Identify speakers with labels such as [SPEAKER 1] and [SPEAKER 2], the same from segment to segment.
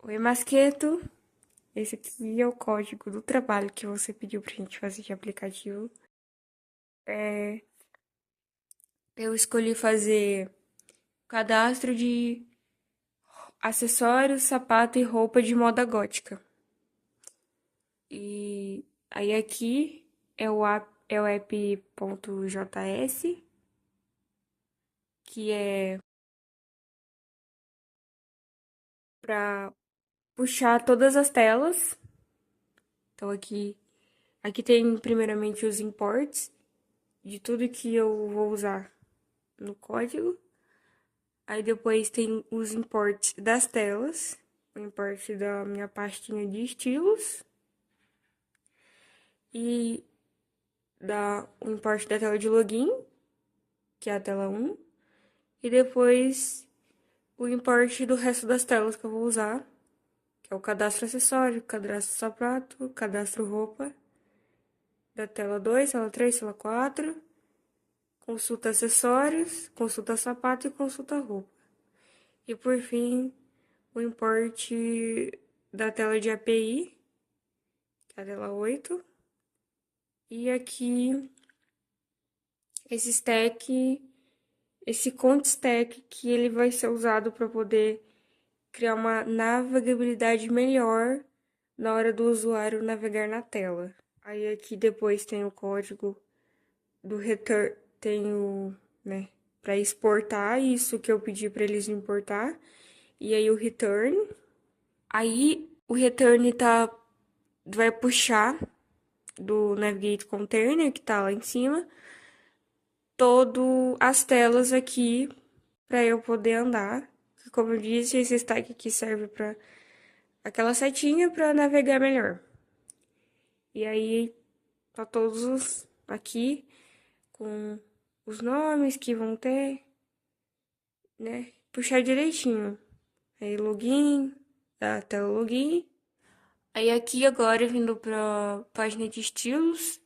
[SPEAKER 1] Oi, Masqueto. Esse aqui é o código do trabalho que você pediu pra gente fazer de aplicativo. É, eu escolhi fazer cadastro de acessórios, sapato e roupa de moda gótica. E aí aqui é o app.js, que é pra puxar todas as telas. Então aqui tem primeiramente os imports de tudo que eu vou usar no código. Aí depois tem os imports das telas, o import da minha pastinha de estilos e o import da tela de login, que é a tela 1, e depois o import do resto das telas que eu vou usar, que é o cadastro acessório, cadastro sapato, cadastro roupa, da tela 2, tela 3, tela 4, consulta acessórios, consulta sapato e consulta roupa. E por fim, o import da tela de API, que é a tela 8. E aqui, esse stack, esse cont stack que ele vai ser usado para poder criar uma navegabilidade melhor na hora do usuário navegar na tela. Aí aqui depois tem o código do return, tem o, né, para exportar isso que eu pedi para eles importar. E aí o return. Aí o return vai puxar do Navigate Container que tá lá em cima todo as telas aqui para eu poder andar. Como eu disse, esse stack aqui serve para aquela setinha para navegar melhor. E aí tá todos aqui com os nomes que vão ter, né? Puxar direitinho. Aí login, da tela login. Aí aqui agora vindo para página de estilos,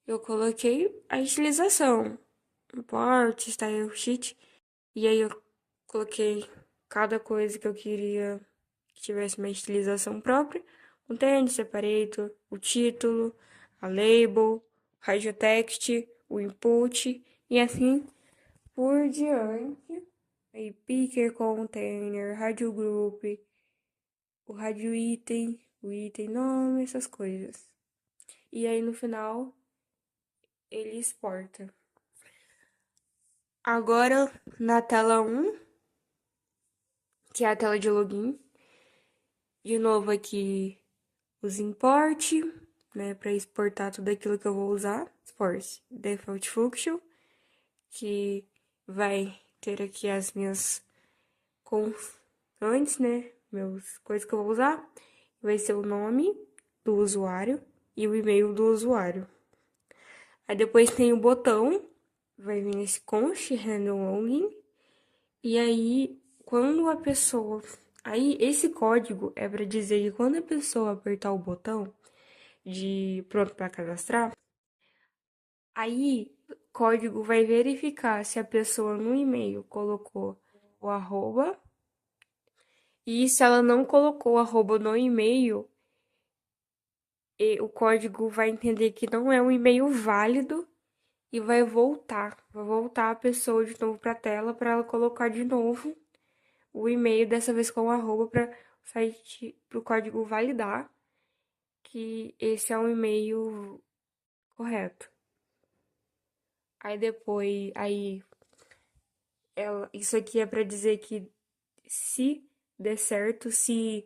[SPEAKER 1] eu coloquei a estilização. Import, style sheet. E aí eu coloquei cada coisa que eu queria que tivesse uma estilização própria. O tênis, separator, o título, a label, radio text, o input e assim por diante. Aí picker, container, radio group, o radio item, o item nome, essas coisas. E aí no final ele exporta. Agora na tela 1, que é a tela de login, de novo aqui os import, né, para exportar tudo aquilo que eu vou usar. Export default function, que vai ter aqui as minhas constantes, né, meus coisas que eu vou usar. Vai ser o nome do usuário e o e-mail do usuário. Aí depois tem o botão, vai vir esse const handle login. E aí, quando a pessoa. Aí, esse código é para dizer que quando a pessoa apertar o botão de pronto para cadastrar, aí o código vai verificar se a pessoa no e-mail colocou o arroba. E se ela não colocou o arroba no e-mail, o código vai entender que não é um e-mail válido e vai voltar a pessoa de novo para a tela para ela colocar de novo o e-mail, dessa vez com o arroba, para o site, para o código validar que esse é um e-mail correto. Aí depois, isso aqui é para dizer que se der certo, se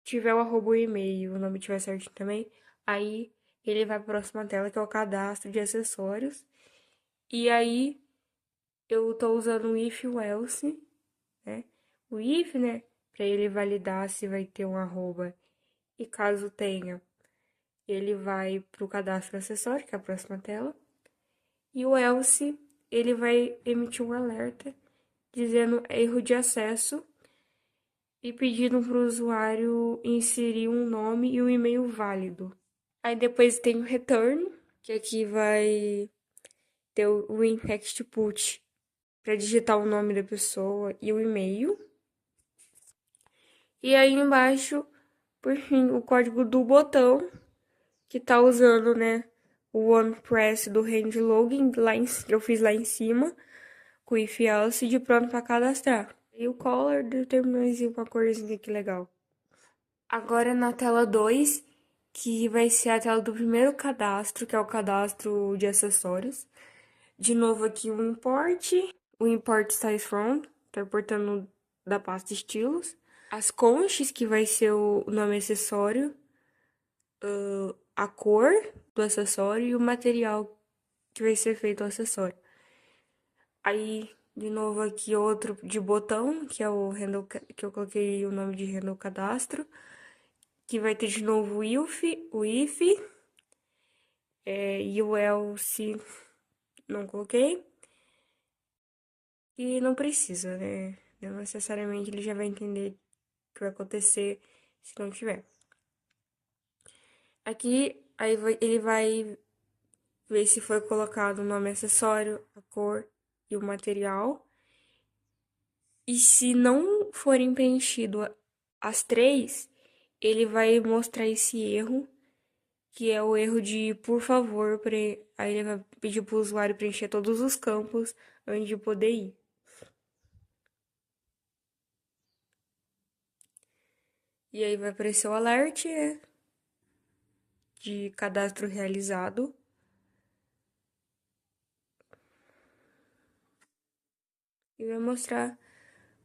[SPEAKER 1] tiver o arroba o e-mail, o nome tiver certo também, aí ele vai para a próxima tela, que é o cadastro de acessórios. E aí eu tô usando o if e o else, né? O if, né, para ele validar se vai ter um arroba. E caso tenha, ele vai para o cadastro acessório, que é a próxima tela. E o else, ele vai emitir um alerta dizendo erro de acesso e pedindo para o usuário inserir um nome e um e-mail válido. Aí depois tem o return, que aqui vai ter o in-text put para digitar o nome da pessoa e o e-mail. E aí embaixo, por fim, o código do botão, que tá usando, né, o OnePress do Hand Login, que eu fiz lá em cima, com o if else de pronto para cadastrar. E o color determinou uma corzinha que legal. Agora na tela 2, que vai ser a tela do primeiro cadastro, que é o cadastro de acessórios. De novo aqui o import size from, tá importando da pasta estilos. As conchas, que vai ser o nome acessório, a cor do acessório e o material que vai ser feito o acessório. Aí, de novo aqui outro de botão, que é o handle, que eu coloquei o nome de handle cadastro, que vai ter de novo o if e o else não coloquei. E não precisa, né? Não necessariamente ele já vai entender o que vai acontecer se não tiver. Aqui, ele vai ver se foi colocado o nome acessório, a cor e o material. E se não forem preenchido as três, ele vai mostrar esse erro, que é o erro de por favor, aí ele vai pedir para o usuário preencher todos os campos antes de poder ir. E aí vai aparecer o alert, né, de cadastro realizado. E vai mostrar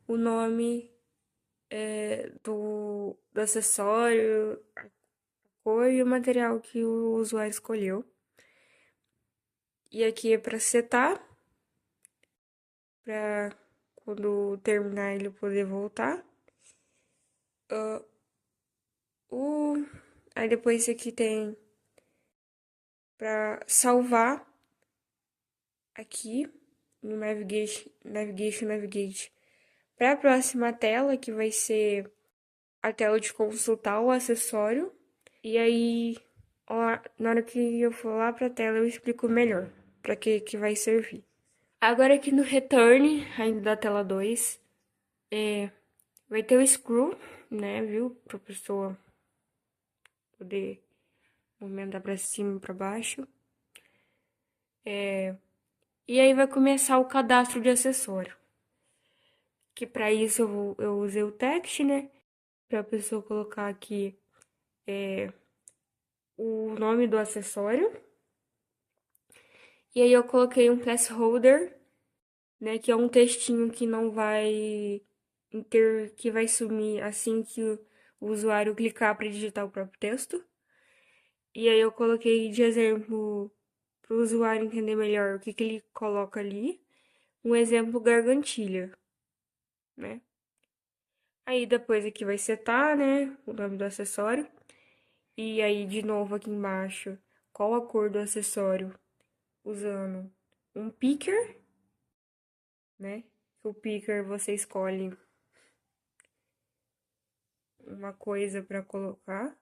[SPEAKER 1] o nome do acessório, a cor e o material que o usuário escolheu. E aqui é para setar, para quando terminar ele poder voltar. O... Aí depois aqui tem para salvar aqui no Navigate. Para a próxima tela, que vai ser a tela de consultar o acessório. E aí, ó, na hora que eu for lá para a tela, eu explico melhor para que vai servir. Agora aqui no Return, ainda da tela 2, vai ter o screw, né, viu? Para a pessoa poder movimentar para cima e para baixo. E aí vai começar o cadastro de acessório. Que para isso eu usei o text, né? Para a pessoa colocar aqui o nome do acessório. E aí eu coloquei um placeholder, né? Que é um textinho que não vai que vai sumir assim que o usuário clicar para digitar o próprio texto. E aí eu coloquei de exemplo para o usuário entender melhor o que ele coloca ali. Um exemplo gargantilha, né? Aí depois aqui vai setar, né? O nome do acessório. E aí de novo aqui embaixo, qual a cor do acessório? Usando um picker, né? O picker você escolhe uma coisa para colocar,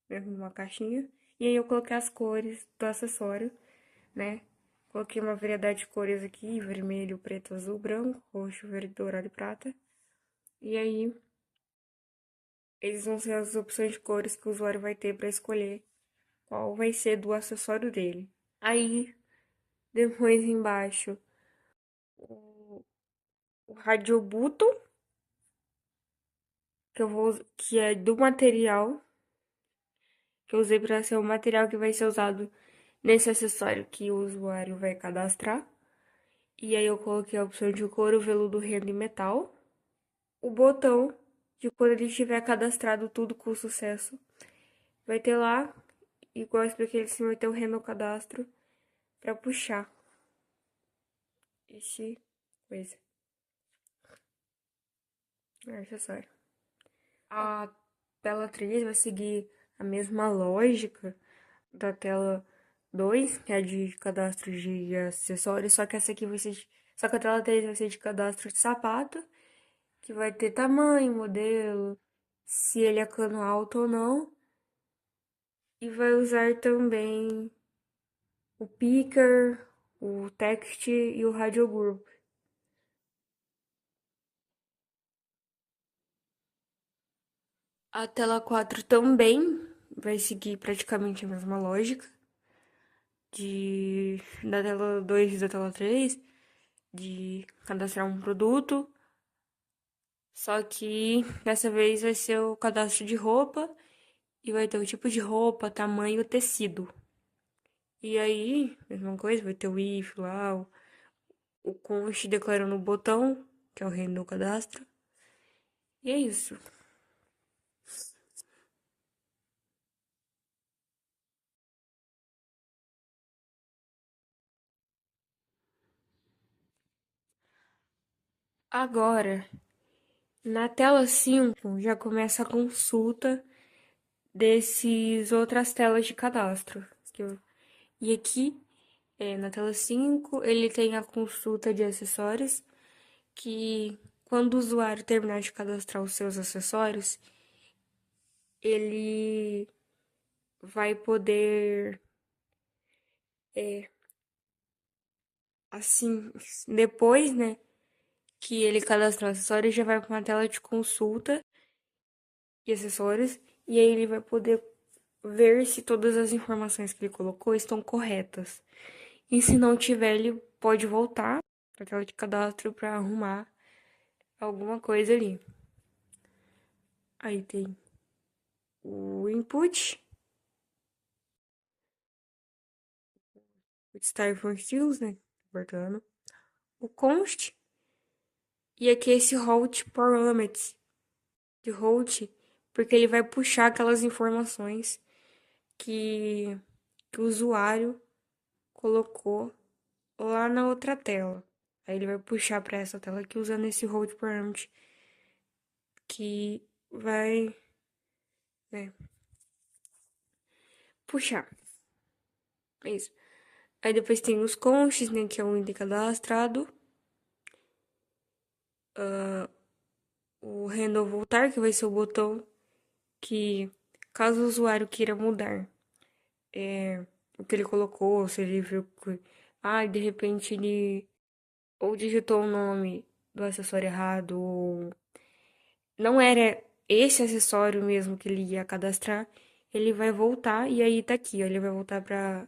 [SPEAKER 1] né? Numa caixinha. E aí eu coloquei as cores do acessório, né? Coloquei uma variedade de cores aqui, vermelho, preto, azul, branco, roxo, verde, dourado e prata. E aí, eles vão ser as opções de cores que o usuário vai ter para escolher qual vai ser do acessório dele. Aí, depois embaixo, o Radio Button, que é do material, que eu usei para ser o material que vai ser usado nesse acessório que o usuário vai cadastrar. E aí eu coloquei a opção de couro, veludo, renda e metal. O botão de quando ele tiver cadastrado tudo com sucesso. Vai ter lá, igual eu expliquei assim, vai ter o renda cadastro para puxar esse coisa, acessório. A tela 3 vai seguir a mesma lógica da tela 2, que é de cadastro de acessórios, só que essa aqui vai ser só que a tela 3 vai ser de cadastro de sapato, que vai ter tamanho, modelo, se ele é cano alto ou não, e vai usar também o picker, o text e o radio group. A tela 4 também vai seguir praticamente a mesma lógica da tela 2 e da tela 3, de cadastrar um produto, só que dessa vez vai ser o cadastro de roupa e vai ter o tipo de roupa, tamanho e o tecido. E aí, mesma coisa, vai ter o if lá, o const declarando o botão, que é o reino do cadastro. E é isso. Agora, na tela 5 já começa a consulta desses outras telas de cadastro. E aqui, na tela 5 ele tem a consulta de acessórios, que quando o usuário terminar de cadastrar os seus acessórios, ele vai poder, assim, depois, né, que ele cadastrar o acessório, já vai para uma tela de consulta e acessórios, e aí ele vai poder ver se todas as informações que ele colocou estão corretas. E se não tiver, ele pode voltar para a tela de cadastro para arrumar alguma coisa ali. Aí tem o input, o style for styles, né? Importando. O const e aqui esse hold parameters de hold, porque ele vai puxar aquelas informações que, que o usuário colocou lá na outra tela. Aí ele vai puxar para essa tela aqui usando esse hold parameter que vai, né, puxar. É isso. Aí depois tem os conches, né, que é o item cadastrado. O handle voltar, que vai ser o botão que, caso o usuário queira mudar o que ele colocou, se ele viu que, de repente ele ou digitou o nome do acessório errado, ou não era esse acessório mesmo que ele ia cadastrar, ele vai voltar e aí tá aqui, ó, ele vai voltar para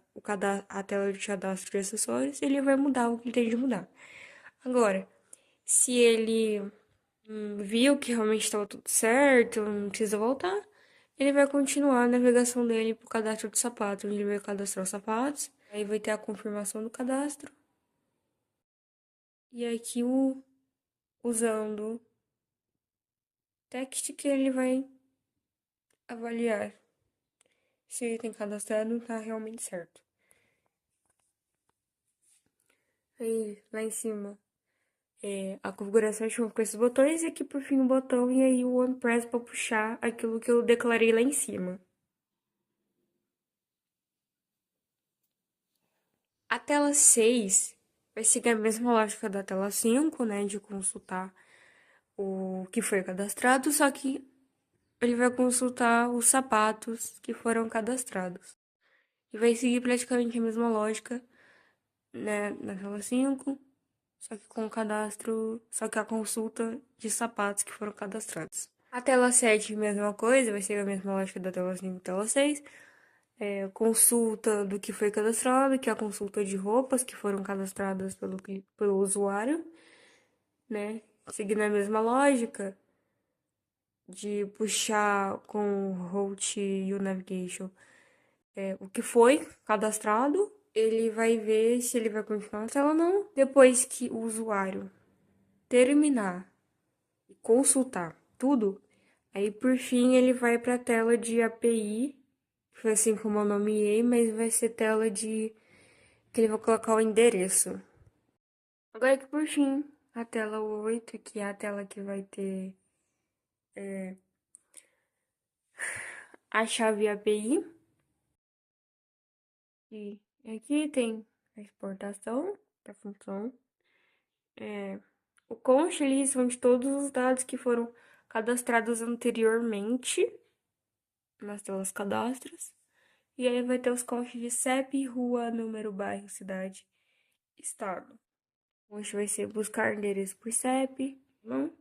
[SPEAKER 1] a tela de cadastro de acessórios e ele vai mudar o que ele tem de mudar. Agora, se ele viu que realmente estava tudo certo, não precisa voltar, ele vai continuar a navegação dele pro cadastro do sapato. Ele vai cadastrar os sapatos, aí vai ter a confirmação do cadastro. E aqui usando text que ele vai avaliar se ele tem cadastrado tá realmente certo. Aí lá em cima a configuração chama com esses botões e aqui por fim o botão e aí o OnePress para puxar aquilo que eu declarei lá em cima. A tela 6 vai seguir a mesma lógica da tela 5, né, de consultar o que foi cadastrado, só que ele vai consultar os sapatos que foram cadastrados. E vai seguir praticamente a mesma lógica, né, na tela 5, só que com o cadastro, só que a consulta de sapatos que foram cadastrados. A tela 7, mesma coisa, vai ser a mesma lógica da tela 5 e tela 6. Consulta do que foi cadastrado, que é a consulta de roupas que foram cadastradas pelo usuário, né? Seguindo a mesma lógica de puxar com o Route e o Navigation o que foi cadastrado, ele vai ver se ele vai continuar na tela ou não. Depois que o usuário terminar e consultar tudo, aí por fim ele vai para a tela de API, que foi assim como eu nomeei, mas vai ser tela de que ele vai colocar o endereço. Agora que por fim, a tela 8 que é a tela que vai ter a chave API. E aqui tem a exportação da função. O const ali são de todos os dados que foram cadastrados anteriormente nas telas cadastros. E aí vai ter os const de CEP, rua, número, bairro, cidade, estado. O const vai ser buscar endereço por CEP, não?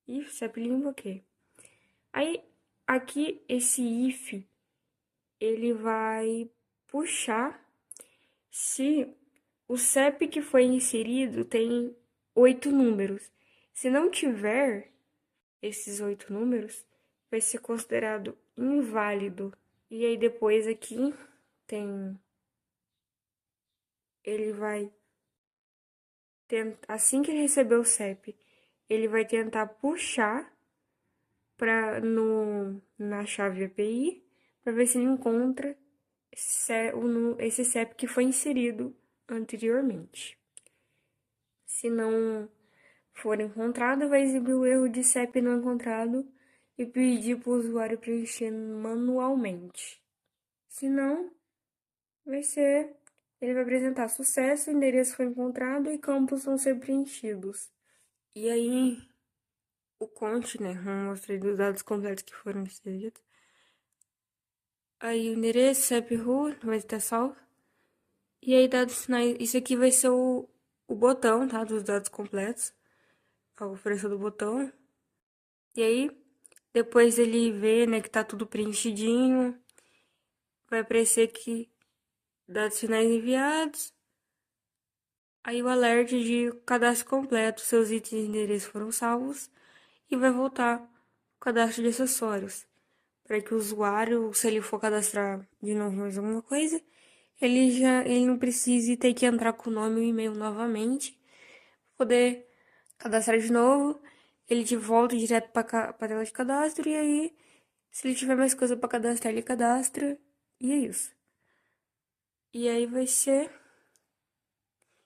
[SPEAKER 1] E CEP limpo, ok. Aí aqui esse if, ele vai puxar se o CEP que foi inserido tem 8 números. Se não tiver esses 8 números, vai ser considerado inválido. E aí depois aqui tem, ele vai tentar, assim que ele receber o CEP, ele vai tentar puxar na chave API para ver se ele encontra esse CEP que foi inserido anteriormente. Se não for encontrado, vai exibir o erro de CEP não encontrado e pedir para o usuário preencher manualmente. Se não, ele vai apresentar sucesso, o endereço foi encontrado e campos vão ser preenchidos. E aí, o conte, né, mostrei dos dados completos que foram inseridos. Aí o endereço, CEP, RU, vai estar salvo. E aí, dados finais, isso aqui vai ser o botão, tá, dos dados completos. A oferta do botão. E aí, depois ele vê, né, que tá tudo preenchidinho. Vai aparecer aqui dados finais enviados. Aí o alerta de cadastro completo, seus itens e endereço foram salvos. E vai voltar o cadastro de acessórios. Para que o usuário, se ele for cadastrar de novo mais alguma coisa, ele não precise ter que entrar com o nome e o e-mail novamente. Poder cadastrar de novo. Ele de volta direto para a tela de cadastro. E aí, se ele tiver mais coisa para cadastrar, ele cadastra. E é isso. E aí vai ser.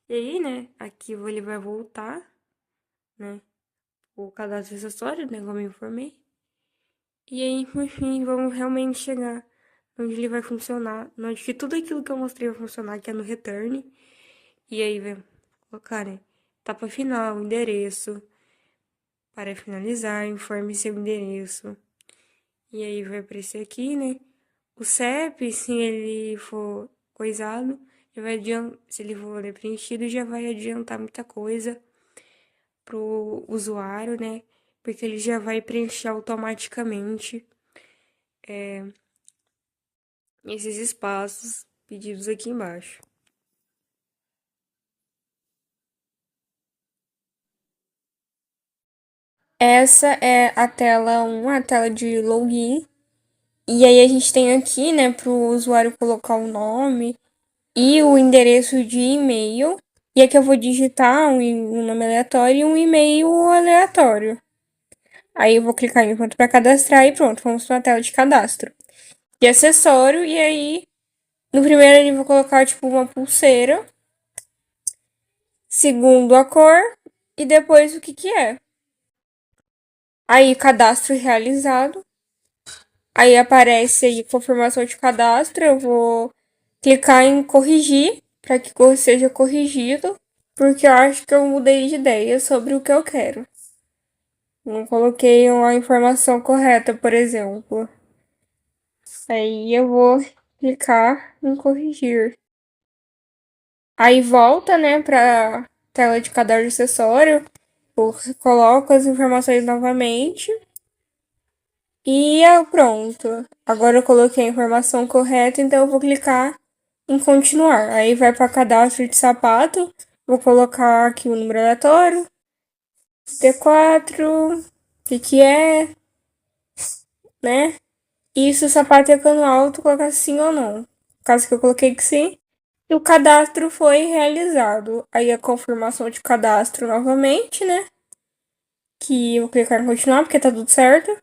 [SPEAKER 1] E aí, né? Aqui ele vai voltar, né? O cadastro acessório, né? Como eu informei. E aí, por fim, vamos realmente chegar onde ele vai funcionar. Onde que tudo aquilo que eu mostrei vai funcionar, que é no return. E aí vai colocar, né? Etapa final, endereço. Para finalizar, informe seu endereço. E aí vai aparecer aqui, né? O CEP, se ele for coisado, se ele for preenchido, já vai adiantar muita coisa pro usuário, né? Porque ele já vai preencher automaticamente esses espaços pedidos aqui embaixo. Essa é a tela 1, a tela de login. E aí a gente tem aqui, né, para o usuário colocar o nome e o endereço de e-mail. E aqui eu vou digitar um nome aleatório e um e-mail aleatório. Aí eu vou clicar em pronto para cadastrar e pronto, vamos para a tela de cadastro. De acessório, e aí no primeiro eu vou colocar tipo uma pulseira. Segundo a cor e depois o que que é. Aí cadastro realizado. Aí aparece aí confirmação de cadastro, eu vou clicar em corrigir para que seja corrigido, porque eu acho que eu mudei de ideia sobre o que eu quero. Não coloquei uma informação correta, por exemplo. Aí eu vou clicar em corrigir. Aí volta, né, para tela de cadastro acessório. Eu coloco as informações novamente. E pronto. Agora eu coloquei a informação correta, então eu vou clicar em continuar. Aí vai para cadastro de sapato. Vou colocar aqui o número aleatório. T4. O que é, né? E se o sapato é cano alto, colocar sim ou não. No caso que eu coloquei que sim. E o cadastro foi realizado. Aí a confirmação de cadastro novamente, né? Que eu vou clicar em continuar, porque tá tudo certo.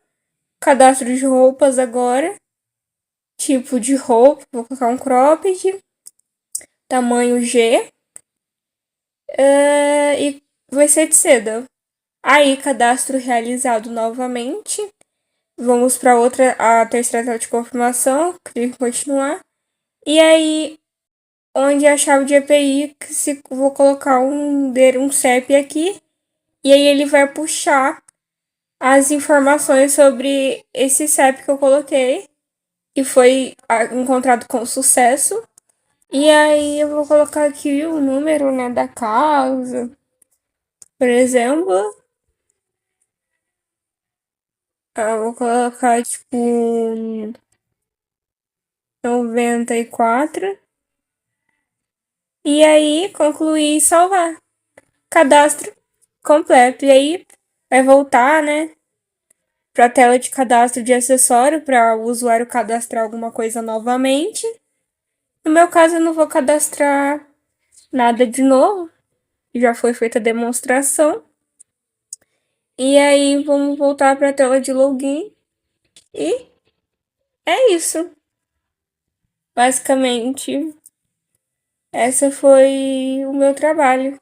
[SPEAKER 1] Cadastro de roupas agora. Tipo de roupa, vou colocar um cropped. Tamanho G. E vai ser de seda. Aí, cadastro realizado novamente. Vamos para a terceira tela de confirmação. Clique em continuar. E aí, onde é a chave de API, vou colocar um CEP aqui. E aí ele vai puxar as informações sobre esse CEP que eu coloquei. E foi encontrado com sucesso. E aí eu vou colocar aqui o número, né, da causa. Por exemplo, Eu vou colocar, tipo, 94. E aí, concluir e salvar. Cadastro completo. E aí, vai voltar, né, para a tela de cadastro de acessório para o usuário cadastrar alguma coisa novamente. No meu caso, eu não vou cadastrar nada de novo. Já foi feita a demonstração. E aí, vamos voltar para a tela de login. E é isso. Basicamente, essa foi o meu trabalho.